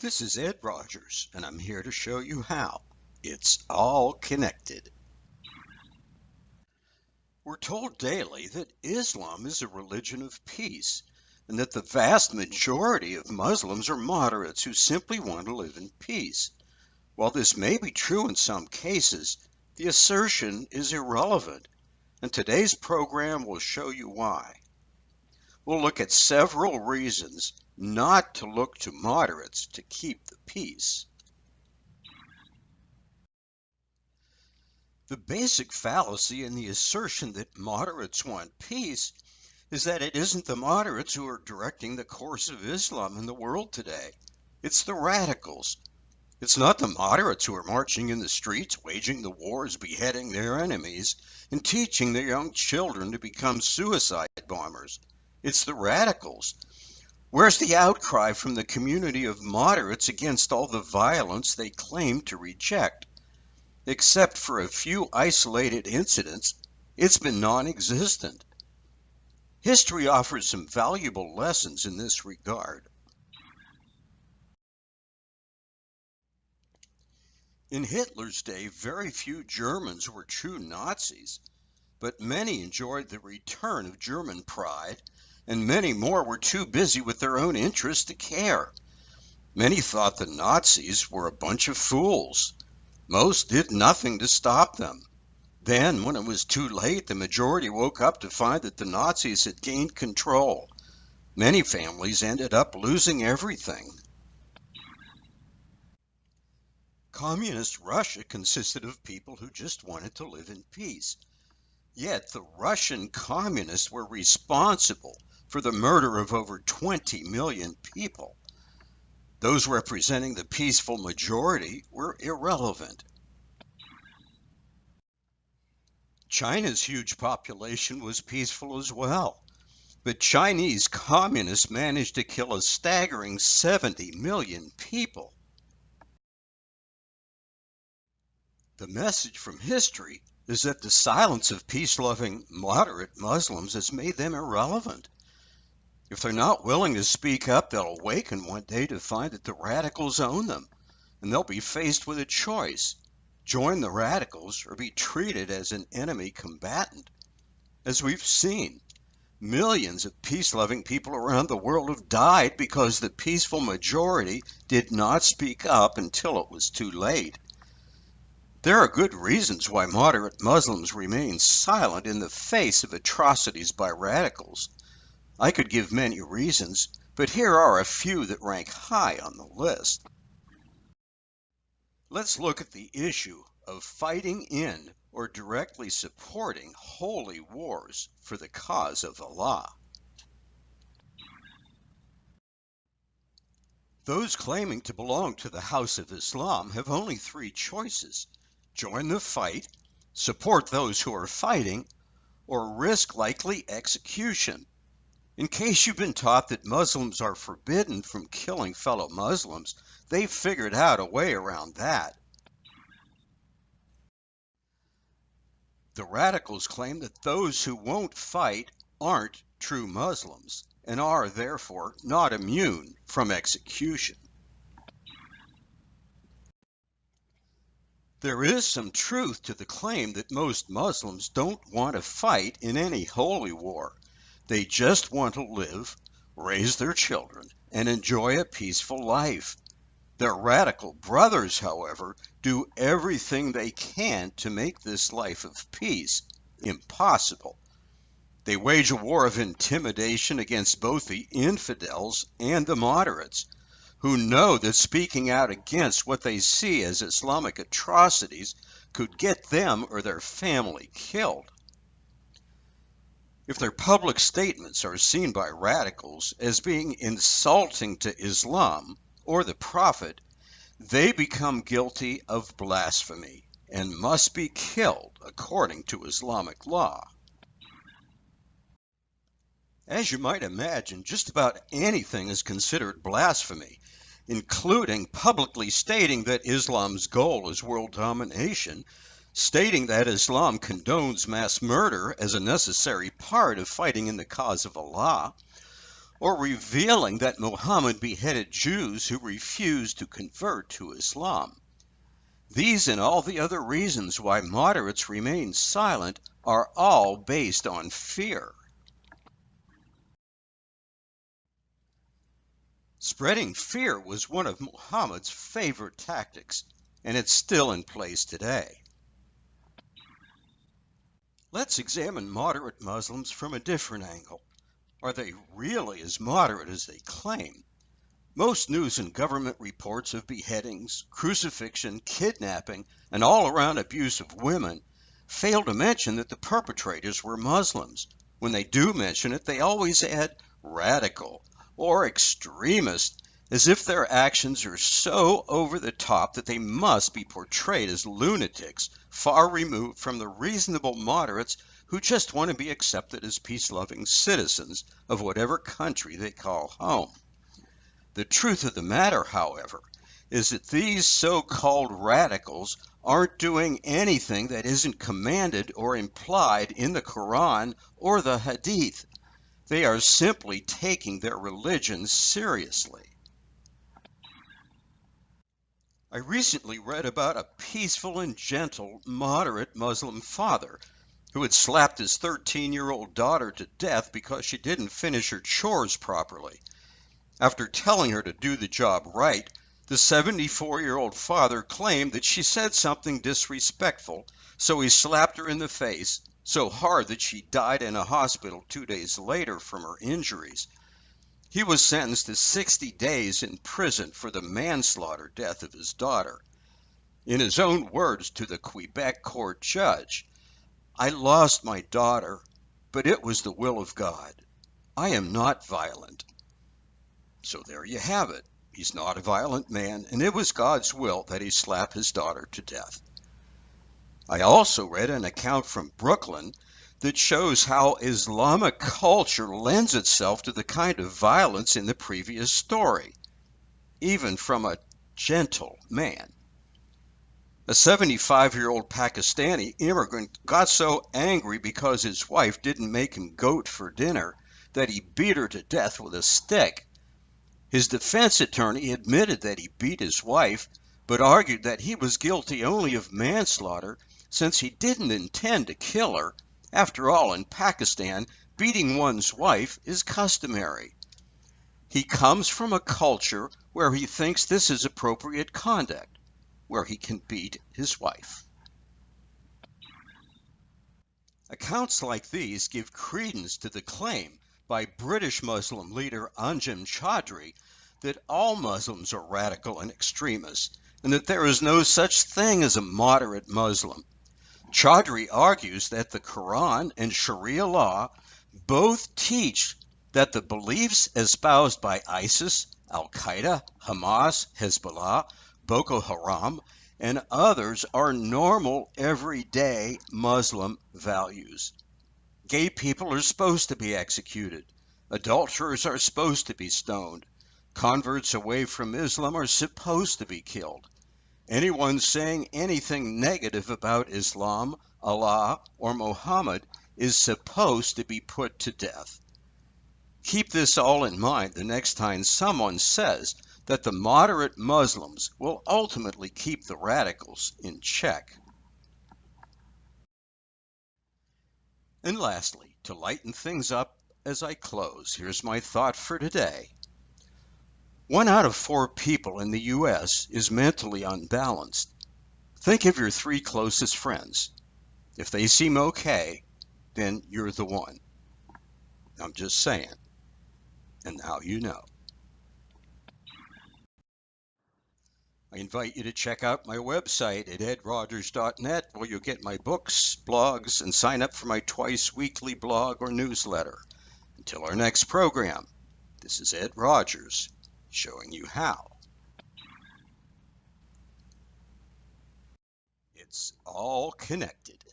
This is Ed Rogers, and I'm here to show you how. It's all connected. We're told daily that Islam is a religion of peace, and that the vast majority of Muslims are moderates who simply want to live in peace. While this may be true in some cases, the assertion is irrelevant, and today's program will show you why. We'll look at several reasons not to look to moderates to keep the peace. The basic fallacy in the assertion that moderates want peace is that it isn't the moderates who are directing the course of Islam in the world today. It's the radicals. It's not the moderates who are marching in the streets, waging the wars, beheading their enemies, and teaching their young children to become suicide bombers. It's the radicals. Where's the outcry from the community of moderates against all the violence they claim to reject? Except for a few isolated incidents, it's been non-existent. History offers some valuable lessons in this regard. In Hitler's day, very few Germans were true Nazis, but many enjoyed the return of German pride, and many more were too busy with their own interests to care. Many thought the Nazis were a bunch of fools. Most did nothing to stop them. Then, when it was too late, the majority woke up to find that the Nazis had gained control. Many families ended up losing everything. Communist Russia consisted of people who just wanted to live in peace. Yet the Russian communists were responsible for the murder of over 20 million people. Those representing the peaceful majority were irrelevant. China's huge population was peaceful as well, but Chinese communists managed to kill a staggering 70 million people. The message from history is that the silence of peace-loving, moderate Muslims has made them irrelevant. If they're not willing to speak up, they'll awaken one day to find that the radicals own them, and they'll be faced with a choice: join the radicals or be treated as an enemy combatant. As we've seen, millions of peace-loving people around the world have died because the peaceful majority did not speak up until it was too late. There are good reasons why moderate Muslims remain silent in the face of atrocities by radicals. I could give many reasons, but here are a few that rank high on the list. Let's look at the issue of fighting in or directly supporting holy wars for the cause of Allah. Those claiming to belong to the House of Islam have only three choices: join the fight, support those who are fighting, or risk likely execution. In case you've been taught that Muslims are forbidden from killing fellow Muslims, they've figured out a way around that. The radicals claim that those who won't fight aren't true Muslims and are therefore not immune from execution. There is some truth to the claim that most Muslims don't want to fight in any holy war. They just want to live, raise their children, and enjoy a peaceful life. Their radical brothers, however, do everything they can to make this life of peace impossible. They wage a war of intimidation against both the infidels and the moderates, who know that speaking out against what they see as Islamic atrocities could get them or their family killed. If their public statements are seen by radicals as being insulting to Islam or the Prophet, they become guilty of blasphemy and must be killed according to Islamic law. As you might imagine, just about anything is considered blasphemy, including publicly stating that Islam's goal is world domination, stating that Islam condones mass murder as a necessary part of fighting in the cause of Allah, or revealing that Muhammad beheaded Jews who refused to convert to Islam. These and all the other reasons why moderates remain silent are all based on fear. Spreading fear was one of Muhammad's favorite tactics, and it's still in place today. Let's examine moderate Muslims from a different angle. Are they really as moderate as they claim? Most news and government reports of beheadings, crucifixion, kidnapping, and all-around abuse of women fail to mention that the perpetrators were Muslims. When they do mention it, they always add radical or extremist, as if their actions are so over the top that they must be portrayed as lunatics, far removed from the reasonable moderates who just want to be accepted as peace-loving citizens of whatever country they call home. The truth of the matter, however, is that these so-called radicals aren't doing anything that isn't commanded or implied in the Qur'an or the Hadith. They are simply taking their religion seriously. I recently read about a peaceful and gentle, moderate Muslim father who had slapped his 13-year-old daughter to death because she didn't finish her chores properly. After telling her to do the job right, the 74-year-old father claimed that she said something disrespectful, so he slapped her in the face so hard that she died in a hospital 2 days later from her injuries. He was sentenced to 60 days in prison for the manslaughter death of his daughter. In his own words to the Quebec court judge, "I lost my daughter, but it was the will of God. I am not violent." So there you have it. He's not a violent man, and it was God's will that he slap his daughter to death. I also read an account from Brooklyn that shows how Islamic culture lends itself to the kind of violence in the previous story, even from a gentle man. A 75-year-old Pakistani immigrant got so angry because his wife didn't make him goat for dinner that he beat her to death with a stick. His defense attorney admitted that he beat his wife, but argued that he was guilty only of manslaughter since he didn't intend to kill her. After all, in Pakistan, beating one's wife is customary. He comes from a culture where he thinks this is appropriate conduct, where he can beat his wife. Accounts like these give credence to the claim by British Muslim leader Anjem Choudary that all Muslims are radical and extremists, and that there is no such thing as a moderate Muslim. Choudary argues that the Quran and Sharia law both teach that the beliefs espoused by ISIS, Al-Qaeda, Hamas, Hezbollah, Boko Haram, and others are normal, everyday Muslim values. Gay people are supposed to be executed. Adulterers are supposed to be stoned. Converts away from Islam are supposed to be killed. Anyone saying anything negative about Islam, Allah, or Muhammad is supposed to be put to death. Keep this all in mind the next time someone says that the moderate Muslims will ultimately keep the radicals in check. And lastly, to lighten things up as I close, here's my thought for today. 1 out of 4 people in the U.S. is mentally unbalanced. Think of your 3 closest friends. If they seem okay, then you're the one. I'm just saying. And now you know. I invite you to check out my website at edrogers.net, where you'll get my books, blogs, and sign up for my twice-weekly blog or newsletter. Until our next program, this is Ed Rogers, showing you how. It's all connected.